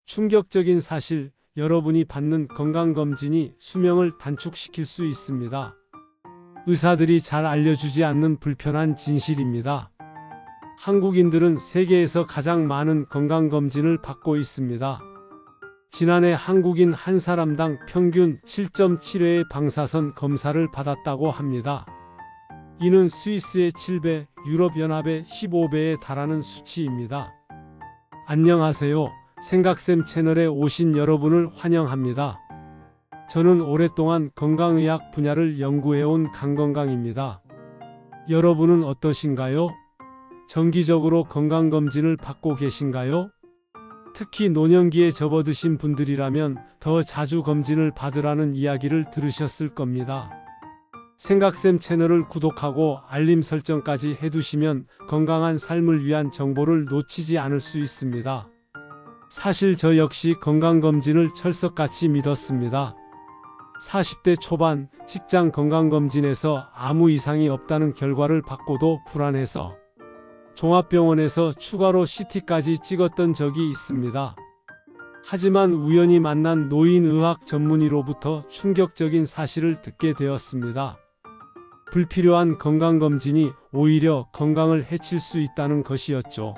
충격적인 사실, 여러분이 받는 건강검진이 수명을 단축시킬 수 있습니다. 의사들이 잘 알려주지 않는 불편한 진실입니다. 한국인들은 세계에서 가장 많은 건강검진을 받고 있습니다. 지난해 한국인 한 사람당 평균 7.7회의 방사선 검사를 받았다고 합니다. 이는 스위스의 7배, 유럽연합의 15배에 달하는 수치입니다. 안녕하세요. 생각쌤 채널에 오신 여러분을 환영합니다. 저는 오랫동안 건강의학 분야를 연구해온 강건강입니다. 여러분은 어떠신가요? 정기적으로 건강검진을 받고 계신가요? 특히 노년기에 접어드신 분들이라면 더 자주 검진을 받으라는 이야기를 들으셨을 겁니다. 생각쌤 채널을 구독하고 알림 설정까지 해두시면 건강한 삶을 위한 정보를 놓치지 않을 수 있습니다. 사실 저 역시 건강검진을 철석같이 믿었습니다. 40대 초반 직장 건강검진에서 아무 이상이 없다는 결과를 받고도 불안해서 종합병원에서 추가로 CT까지 찍었던 적이 있습니다. 하지만 우연히 만난 노인의학 전문의로부터 충격적인 사실을 듣게 되었습니다. 불필요한 건강검진이 오히려 건강을 해칠 수 있다는 것이었죠.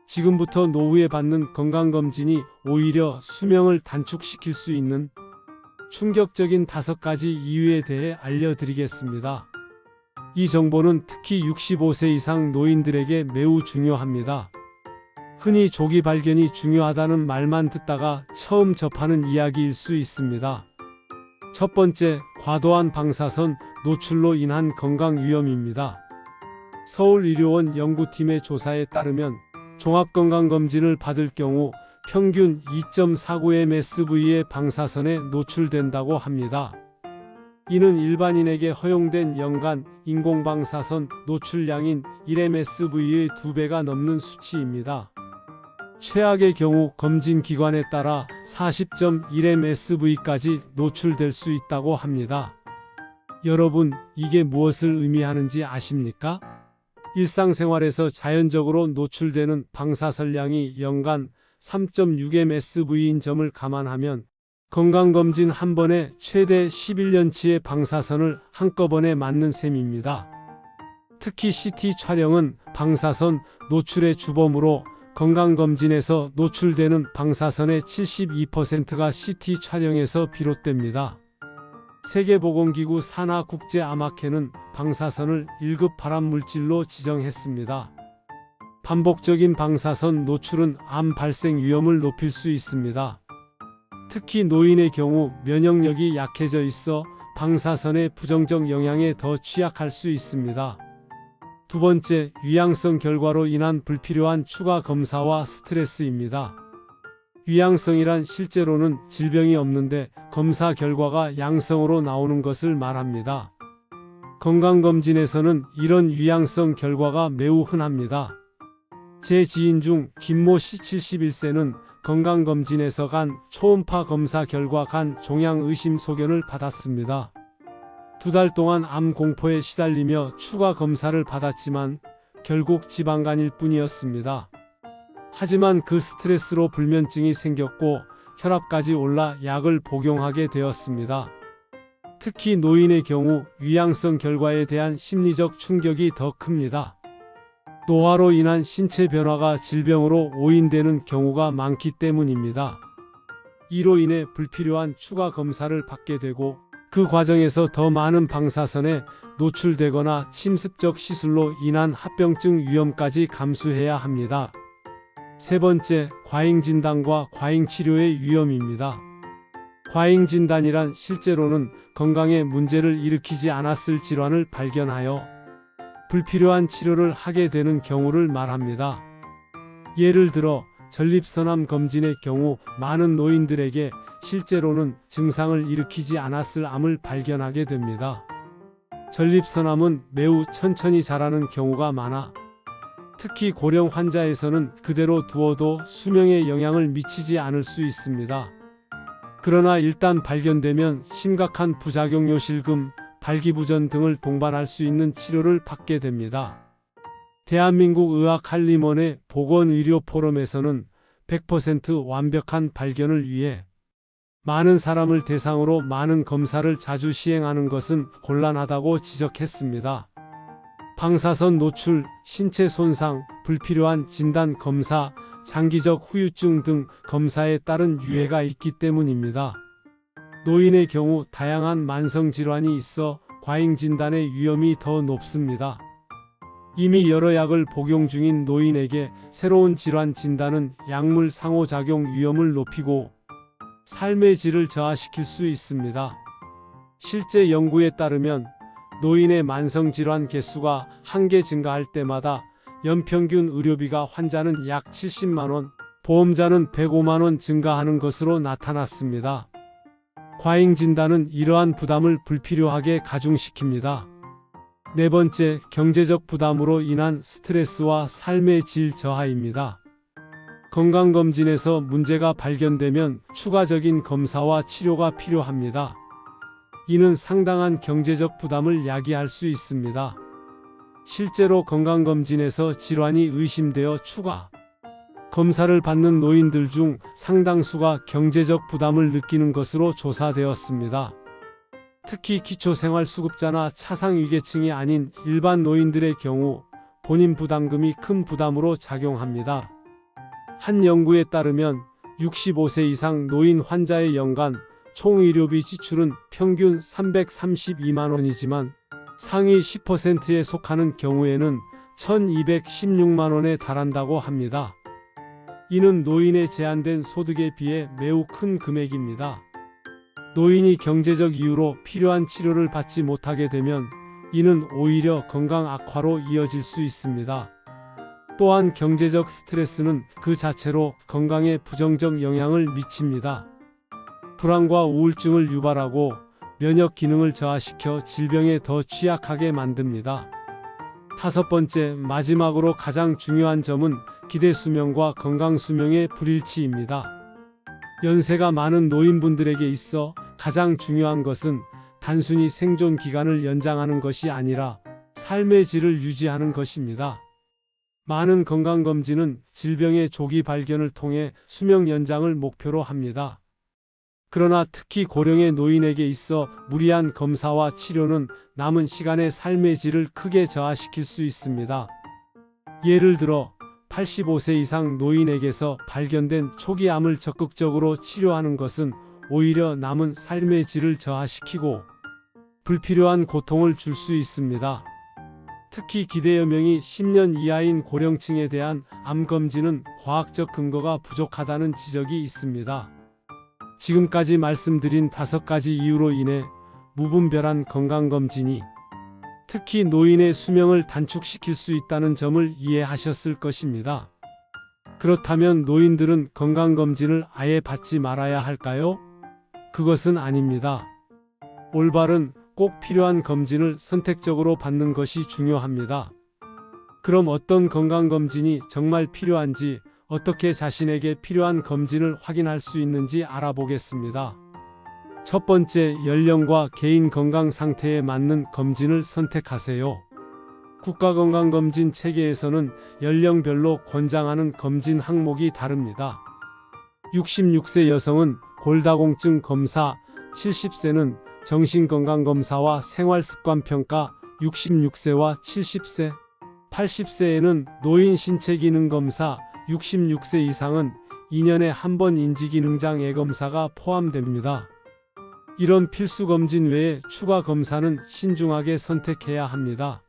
지금부터 노후에 받는 건강검진이 오히려 수명을 단축시킬 수 있는 충격적인 5가지 이유에 대해 알려드리겠습니다. 이 정보는 특히 65세 이상 노인들에게 매우 중요합니다. 흔히 조기 발견이 중요하다는 말만 듣다가 처음 접하는 이야기일 수 있습니다. 첫 번째, 과도한 방사선 노출로 인한 건강 위험입니다. 서울의료원 연구팀의 조사에 따르면 종합건강검진을 받을 경우 평균 2.49mSV의 방사선에 노출된다고 합니다. 이는 일반인에게 허용된 연간 인공방사선 노출량인 1mSV의 2배가 넘는 수치입니다. 최악의 경우 검진 기관에 따라 40.1mSV까지 노출될 수 있다고 합니다. 여러분, 이게 무엇을 의미하는지 아십니까? 일상생활에서 자연적으로 노출되는 방사선량이 연간 3.6mSV인 점을 감안하면 건강검진 한 번에 최대 11년치의 방사선을 한꺼번에 맞는 셈입니다. 특히 CT 촬영은 방사선 노출의 주범으로 건강검진에서 노출되는 방사선의 72%가 CT 촬영에서 비롯됩니다. 세계보건기구 산하국제암학회는 방사선을 1급 발암물질로 지정했습니다. 반복적인 방사선 노출은 암 발생 위험을 높일 수 있습니다. 특히 노인의 경우 면역력이 약해져 있어 방사선의 부정적 영향에 더 취약할 수 있습니다. 두 번째, 위양성 결과로 인한 불필요한 추가 검사와 스트레스입니다. 위양성이란 실제로는 질병이 없는데 검사 결과가 양성으로 나오는 것을 말합니다. 건강검진에서는 이런 위양성 결과가 매우 흔합니다. 제 지인 중 김모 씨 71세는 건강검진에서 간 초음파 검사 결과 간 종양 의심 소견을 받았습니다. 2달 동안 암 공포에 시달리며 추가 검사를 받았지만 결국 지방간일 뿐이었습니다. 하지만 그 스트레스로 불면증이 생겼고 혈압까지 올라 약을 복용하게 되었습니다. 특히 노인의 경우 위양성 결과에 대한 심리적 충격이 더 큽니다. 노화로 인한 신체 변화가 질병으로 오인되는 경우가 많기 때문입니다. 이로 인해 불필요한 추가 검사를 받게 되고 그 과정에서 더 많은 방사선에 노출되거나 침습적 시술로 인한 합병증 위험까지 감수해야 합니다. 세 번째, 과잉진단과 과잉치료의 위험입니다. 과잉진단이란 실제로는 건강에 문제를 일으키지 않았을 질환을 발견하여 불필요한 치료를 하게 되는 경우를 말합니다. 예를 들어 전립선암 검진의 경우 많은 노인들에게 실제로는 증상을 일으키지 않았을 암을 발견하게 됩니다. 전립선암은 매우 천천히 자라는 경우가 많아 특히 고령 환자에서는 그대로 두어도 수명에 영향을 미치지 않을 수 있습니다. 그러나 일단 발견되면 심각한 부작용료 실금, 발기부전 등을 동반할 수 있는 치료를 받게 됩니다. 대한민국 의학칼림원의 보건의료 포럼에서는 100% 완벽한 발견을 위해 많은 사람을 대상으로 많은 검사를 자주 시행하는 것은 곤란하다고 지적했습니다. 방사선 노출, 신체 손상, 불필요한 진단 검사, 장기적 후유증 등 검사에 따른 유해가 있기 때문입니다. 노인의 경우 다양한 만성 질환이 있어 과잉 진단의 위험이 더 높습니다. 이미 여러 약을 복용 중인 노인에게 새로운 질환 진단은 약물 상호작용 위험을 높이고 삶의 질을 저하시킬 수 있습니다. 실제 연구에 따르면 노인의 만성질환 개수가 한개 증가할 때마다 연평균 의료비가 환자는 약 70만 원, 보험자는 105만 원 증가하는 것으로 나타났습니다. 과잉 진단은 이러한 부담을 불필요하게 가중시킵니다. 네 번째, 경제적 부담으로 인한 스트레스와 삶의 질 저하입니다. 건강검진에서 문제가 발견되면 추가적인 검사와 치료가 필요합니다. 이는 상당한 경제적 부담을 야기할 수 있습니다. 실제로 건강검진에서 질환이 의심되어 추가 검사를 받는 노인들 중 상당수가 경제적 부담을 느끼는 것으로 조사되었습니다. 특히 기초생활수급자나 차상위계층이 아닌 일반 노인들의 경우 본인 부담금이 큰 부담으로 작용합니다. 한 연구에 따르면 65세 이상 노인 환자의 연간 총의료비 지출은 평균 332만 원이지만 상위 10%에 속하는 경우에는 1216만 원에 달한다고 합니다. 이는 노인의 제한된 소득에 비해 매우 큰 금액입니다. 노인이 경제적 이유로 필요한 치료를 받지 못하게 되면 이는 오히려 건강 악화로 이어질 수 있습니다. 또한 경제적 스트레스는 그 자체로 건강에 부정적 영향을 미칩니다. 불안과 우울증을 유발하고 면역 기능을 저하시켜 질병에 더 취약하게 만듭니다. 다섯 번째, 마지막으로 가장 중요한 점은 기대 수명과 건강 수명의 불일치입니다. 연세가 많은 노인분들에게 있어 가장 중요한 것은 단순히 생존 기간을 연장하는 것이 아니라 삶의 질을 유지하는 것입니다. 많은 건강검진은 질병의 조기 발견을 통해 수명 연장을 목표로 합니다. 그러나 특히 고령의 노인에게 있어 무리한 검사와 치료는 남은 시간의 삶의 질을 크게 저하시킬 수 있습니다. 예를 들어 85세 이상 노인에게서 발견된 초기 암을 적극적으로 치료하는 것은 오히려 남은 삶의 질을 저하시키고 불필요한 고통을 줄 수 있습니다. 특히 기대여명이 10년 이하인 고령층에 대한 암 검진은 과학적 근거가 부족하다는 지적이 있습니다. 지금까지 말씀드린 5가지 이유로 인해 무분별한 건강검진이 특히 노인의 수명을 단축시킬 수 있다는 점을 이해하셨을 것입니다. 그렇다면 노인들은 건강검진을 아예 받지 말아야 할까요? 그것은 아닙니다. 올바른 꼭 필요한 검진을 선택적으로 받는 것이 중요합니다. 그럼 어떤 건강검진이 정말 필요한지, 어떻게 자신에게 필요한 검진을 확인할 수 있는지 알아보겠습니다. 첫 번째, 연령과 개인 건강 상태에 맞는 검진을 선택하세요. 국가건강검진 체계에서는 연령별로 권장하는 검진 항목이 다릅니다. 66세 여성은 골다공증 검사, 70세는 정신건강검사와 생활습관평가, 66세와 70세, 80세에는 노인 신체기능검사, 66세 이상은 2년에 한 번 인지기능장 예검사가 포함됩니다. 이런 필수검진 외에 추가 검사는 신중하게 선택해야 합니다.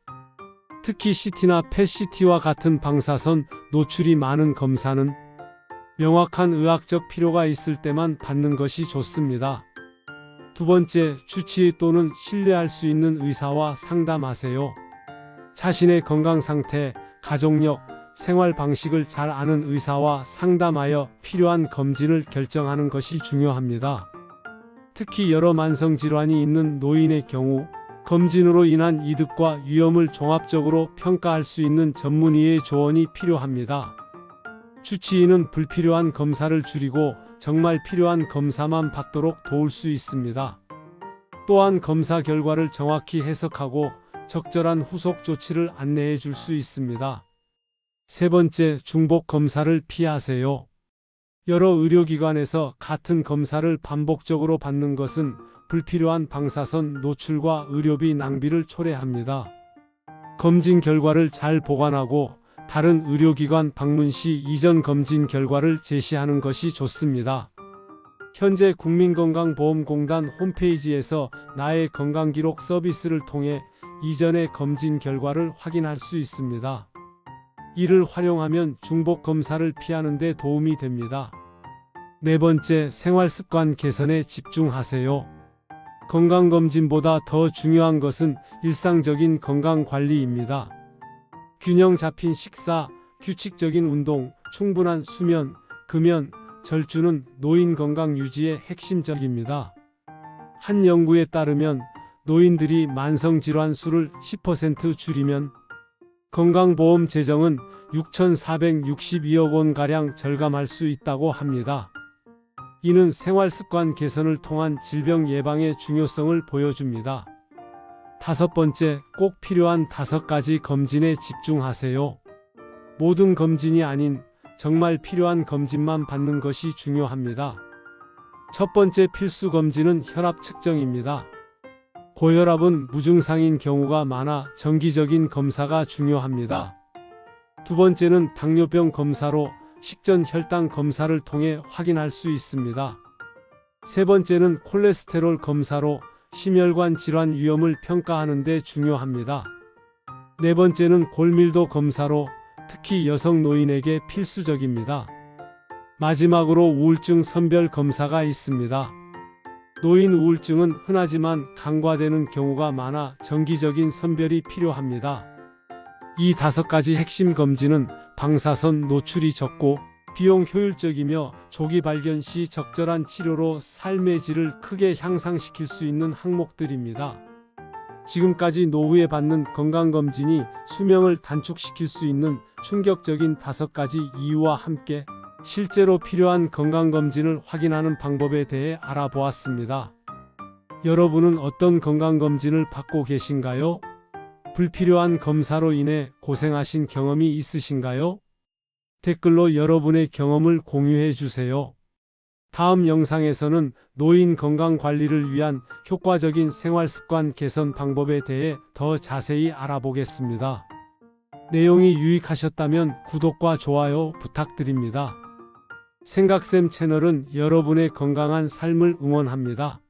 특히 CT나 PET-CT와 같은 방사선 노출이 많은 검사는 명확한 의학적 필요가 있을 때만 받는 것이 좋습니다. 두 번째, 주치의 또는 신뢰할 수 있는 의사와 상담하세요. 자신의 건강 상태, 가족력, 생활 방식을 잘 아는 의사와 상담하여 필요한 검진을 결정하는 것이 중요합니다. 특히 여러 만성 질환이 있는 노인의 경우 검진으로 인한 이득과 위험을 종합적으로 평가할 수 있는 전문의의 조언이 필요합니다. 주치의는 불필요한 검사를 줄이고 정말 필요한 검사만 받도록 도울 수 있습니다. 또한 검사 결과를 정확히 해석하고 적절한 후속 조치를 안내해 줄 수 있습니다. 세 번째, 중복 검사를 피하세요. 여러 의료기관에서 같은 검사를 반복적으로 받는 것은 불필요한 방사선 노출과 의료비 낭비를 초래합니다. 검진 결과를 잘 보관하고 다른 의료기관 방문 시 이전 검진 결과를 제시하는 것이 좋습니다. 현재 국민건강보험공단 홈페이지에서 나의 건강기록 서비스를 통해 이전의 검진 결과를 확인할 수 있습니다. 이를 활용하면 중복 검사를 피하는 데 도움이 됩니다. 네 번째, 생활습관 개선에 집중하세요. 건강검진보다 더 중요한 것은 일상적인 건강관리입니다. 균형 잡힌 식사, 규칙적인 운동, 충분한 수면, 금연, 절주는 노인 건강 유지에 핵심적입니다. 한 연구에 따르면 노인들이 만성질환 수를 10% 줄이면 건강보험 재정은 6,462억 원가량 절감할 수 있다고 합니다. 이는 생활습관 개선을 통한 질병 예방의 중요성을 보여줍니다. 다섯 번째, 꼭 필요한 5가지 검진에 집중하세요. 모든 검진이 아닌 정말 필요한 검진만 받는 것이 중요합니다. 첫 번째 필수 검진은 혈압 측정입니다. 고혈압은 무증상인 경우가 많아 정기적인 검사가 중요합니다. 두 번째는 당뇨병 검사로 식전 혈당 검사를 통해 확인할 수 있습니다. 세 번째는 콜레스테롤 검사로 심혈관 질환 위험을 평가하는 데 중요합니다. 네 번째는 골밀도 검사로 특히 여성 노인에게 필수적입니다. 마지막으로 우울증 선별 검사가 있습니다. 노인 우울증은 흔하지만 간과되는 경우가 많아 정기적인 선별이 필요합니다. 이 5가지 핵심 검진은 방사선 노출이 적고 비용 효율적이며 조기 발견 시 적절한 치료로 삶의 질을 크게 향상시킬 수 있는 항목들입니다. 지금까지 노후에 받는 건강검진이 수명을 단축시킬 수 있는 충격적인 5가지 이유와 함께 실제로 필요한 건강검진을 확인하는 방법에 대해 알아보았습니다. 여러분은 어떤 건강검진을 받고 계신가요? 불필요한 검사로 인해 고생하신 경험이 있으신가요? 댓글로 여러분의 경험을 공유해 주세요. 다음 영상에서는 노인 건강 관리를 위한 효과적인 생활습관 개선 방법에 대해 더 자세히 알아보겠습니다. 내용이 유익하셨다면 구독과 좋아요 부탁드립니다. 생각쌤 채널은 여러분의 건강한 삶을 응원합니다.